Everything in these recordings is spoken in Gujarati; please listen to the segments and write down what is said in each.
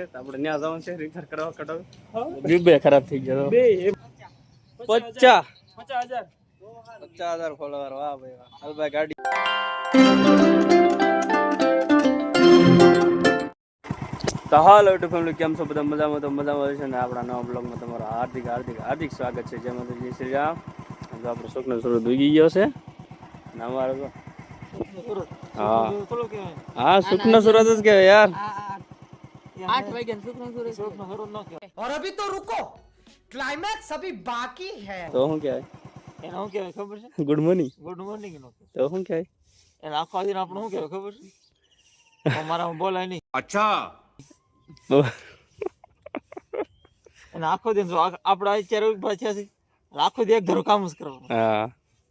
આપણે ત્યાં જવાનું છે રિપેર કરવા કટાવ બે ખરાબ થઈ ગયો બે 50,000 ફોલોવર વાહ ભાઈ વાહ હાલભાઈ ગાડી તો હાલ યુટ્યુબ ફેમિલી કેમ છો બધા મજામાં તો મજામાં છે ને આપણા નવા બ્લોગમાં તમારું હાર્દિક સ્વાગત છે જેમાં તો જય શ્રી રામ તો આપણો સુખનો સુરત ઉગી ગયો છે ને અમારે તો હા સુખનો સુરત જ કહેવાય યાર 8 વાગ્યા સુખનો સુરત ન કહેવાય और अभी तो रुको क्लाइमैक्स अभी बाकी है તો શું કહેવાય એને શું કહેવાય ખબર છે ગુડ મોર્નિંગ નો તો શું કહેવાય એને આખો દિન આપણે શું કહેવાય ખબર છે અમારા બોલાય નહીં अच्छा અને આખો દિન જો આપણે અત્યારે પાછા છે આખો દી એક ધરો કામ જ કરવાનું હા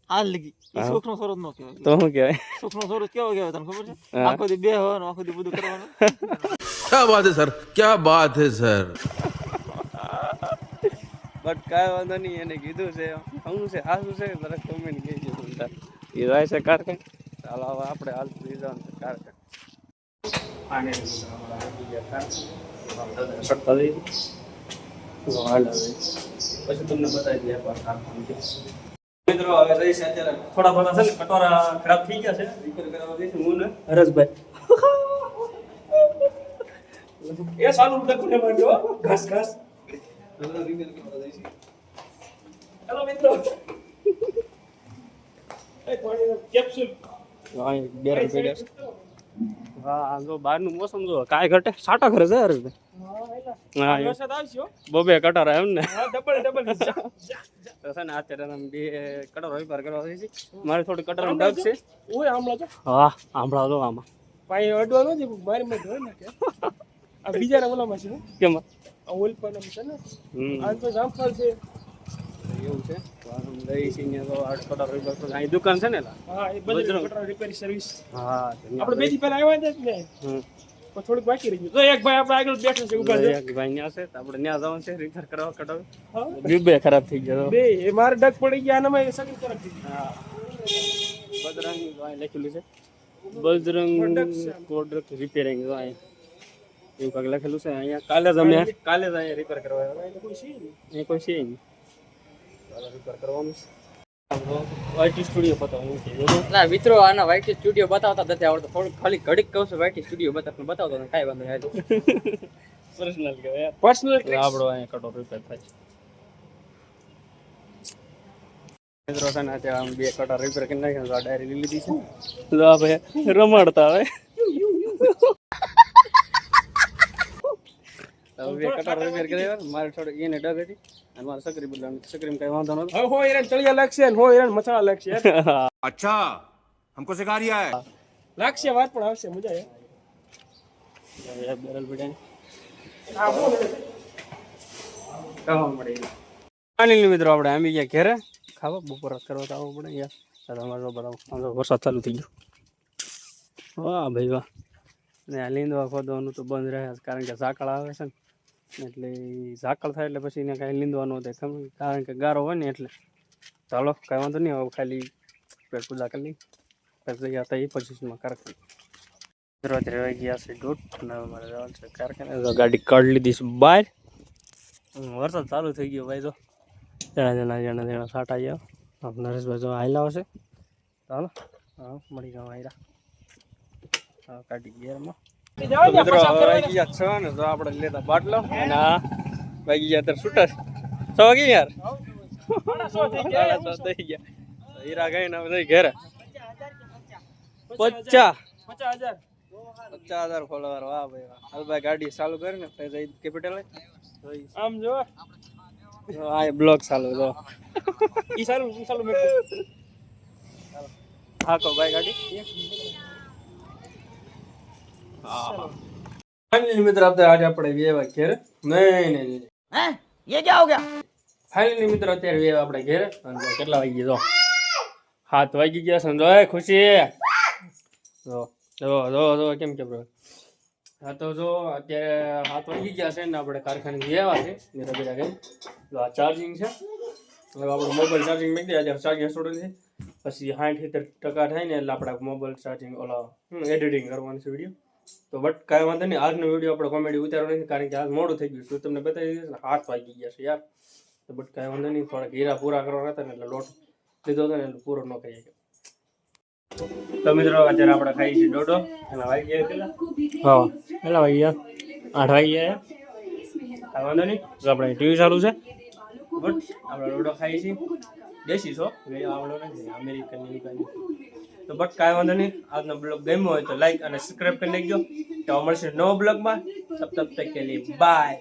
હાલ લગી એ સુખનો સુરત નો કહેવાય તો શું કહેવાય સુખનો સુરત કેવો કહેવાય તને ખબર છે આખો દી બે હોવાનું આખો દી બધું કરવાનું क्या बात है सर क्या बात है सर બટ કાંઈ વાંધો નહીં એને કીધું છે શું છે આ શું છે તરત કમેન્ટ કહેજો એ જાય છે કારખાને ચાલો હવે આપણે હાલ થઈ જવાનું છે કારખાને પછી તમને બતાવી દઈએ મિત્રો હવે જઈ છે અત્યારે થોડા ઘણા છે ને કટોરા ખરાબ થઈ ગયા છે રિપેર કરાવવા જઈશું હું ને હરેશભાઈ એ સાલું લખુને માંડ્યો ઘાસ ઘાસ રિપેર કરવા જઈશું હેલો મિત્રો એ પાણીનો કેપ્સ્યુલ હા જો બહારનું મોસમ જો કાંઈ ઘટે સાટા ઘરે છે હરેશભાઈ હા વરસાદ આવશે બબે કટોરા એમ ને હા ડબલ તો છે ને અત્યારે અમે બે કટોરો રિપેર કરવા જઈશું મારે થોડી કટોરાનો ડગ છે ઓય આમળા તો હા આંભળા દો આમાં પાણી અડવાનો છે મારી માં ધોઈ નાખે આ બીજાના ઓલામાં છે ને કેમ આ ઓલ પર છે ને આ તો જામફળ છે એવું છે તો આમ લઈ છીએ તો આ કટોરો રિપેર કરવા અહીં દુકાન છે ને હા એ બધું કટરા રિપેર સર્વિસ હા આપણે બે દી પહેલા આવ્યા હતા ને પણ થોડુંક બાકી રહી ગયું તો એક ભાઈ આપણે આગળ બેઠો છે ઉભા છે એક ભાઈ ન્યા છે તો આપણે ન્યા જવાનું છે રિપેર કરવા કટોરો હા બે ખરાબ થઈ ગયો બે એ મારે ડગ પડી ગયા અને મેં સગી ખરાબ થઈ ગઈ હા બજરંગ લખેલું છે બજરંગ પ્રોડક્ટ રિપેરિંગ એવું કાંઈક લખેલું છે અહીંયા કાલે જ અહીંયા રિપેર કરવા આવ્યા કોઈ છે નહીં અહીં કોઈ છે નહીં રિપેર કરવાનું છે વાઈટી સ્ટુડિયો બતાવું ના મિત્રો આના વાઈટી સ્ટુડિયો બતાવતા નથી આવડતો થોડું ખાલી ઘડીક કહું છું વાઈટી સ્ટુડિયો બતાવતો ને કાંઈ વાંધો નહીં પર્સનલ કહેવાય પર્સનલ આપણો અહીંયા કટોરો રિપેર થાય છે મિત્રો છે ને અત્યારે આમ બે કટોરો રિપેર કરી નાખ્યા તો આ ડાયરી લીધી છે તો આ ભાઈ રમાડતા હવે બે કટોરો રિપેર કર્યા મારે થોડું એને ડગ હતી અને મારે સકરી બદલાવાની સકરીમાં કઈ વાંધો નતો હવે હો એરન ચળિયા લાગશે ને હો એરન મસાલા લાગશે अच्छा हमको सिखा रिया है લાગશે વાત પણ આવશે મજા આવે બેરલ પીડાની આ બોલ ખાવા મળે અનિલ મિત્રો આપણે આમી ગયા ઘેરે ખાવા બપોર કરવા તો આવવું પડે યાર અમારે બધા વરસાદ ચાલુ થઈ ગયો વાહ ભાઈ વાહ ને આ લીંદવા ખોદવાનું તો બંધ રહે કારણ કે ઝાકળ આવે છે ને એટલે ઝાકળ થાય એટલે પછી એને કાંઈ લીંદવાનું થાય કારણ કે ગારો હોય ને એટલે ચાલો કાંઈ વાંધો નહીં હવે ખાલી પેટ પૂજા કરી લઈ પછી ગયા હતા એ પચીસમાં કારખાને અત્યારે વાગી ગયા છે દોઢ અને મારે જવાનું છે કારખાને ગાડી કાઢી લીધી છે બહાર વરસાદ ચાલુ થઈ ગયો ભાઈ તો જણા સાટા ગયા નરેશભાઈ જો આયલા હશે ચાલો હા મળી જાવ આયરા હા કાઢી ગેરમાં મિત્રો વાગી ગયા 6 ને તો આપણે લેતા બાટલો અને આ વાગી ગયા અત્યારે શૂટર 6 વાગી યાર 6:30 થઈ ગયા હીરા ગઈ ને હવે ઘેરે 50,000 ફોલોવર વાહ ભાઈ વાહ હાલભાઈ ગાડી ચાલુ કરી ને પછી કેપિટલ આમ જો આ બ્લોક ચાલુ જો ઈ સારું મેં હાકો ભાઈ ગાડી ફાઇનલી મિત્ર અત્યારે આજે આપણે વેવા ઘેર નહીં हैं ये क्या हो गया ફાઇનલી મિત્ર અત્યારે વેવા આપણે ઘેર અને કેટલા વાગી ગયા 7 વાગી ગયા છે જો ખુશી જો કેમ બ્રો હા તો જો અત્યારે 7 વાગી ગયા છે ને આપણે કારખાને વેવા છે મેરા બેટા ગઈ તો આ ચાર્જિંગ છે હવે આપણો મોબાઈલ ચાર્જિંગ મેં દે ચાર્જિંગ છોડી દે પછી 60-70% થાય ને એટલે આપણે મોબાઈલ ચાર્જિંગ ઓલા એડિટિંગ કરવાનું છે વિડીયો તો બટ કાંઈ વાંધો નહીં, આજનો વિડીયો આપણે કોમેડી ઉતારવાનો નથી, કારણ કે આજ મોડું થઈ ગયું. તો તમને બતાવી દીધું ને 7 વાગી ગયા છે યાર. તો બટ કાંઈ વાંધો નહીં, થોડાક હીરા પૂરા કરવાના હતા ને એટલે લોટ લીધો હતો ને એટલે પૂરો ન કરી શક્યો. તો મિત્રો અત્યારે આપણે ખાઈ છીએ ડોડો. અને વાગી ગયા કેટલા? હા, કેટલા વાગી ગયા? 8 વાગી ગયા. કાંઈ વાંધો નહીં, તો આપણે ટીવી ચાલુ છે. બટ આપણે ડોડો ખાઈ છીએ દેશી છો, આવડો નથી અમેરિકન. તો બટ કાંઈ વાંધો નહીં, આજનો બ્લોગ ગમ્યો હોય તો લાઈક અને સબસ્ક્રાઈબ કરી નાખજો. તો મળશે નવો બ્લોગમાં. તબ તક કે લીએ બાય.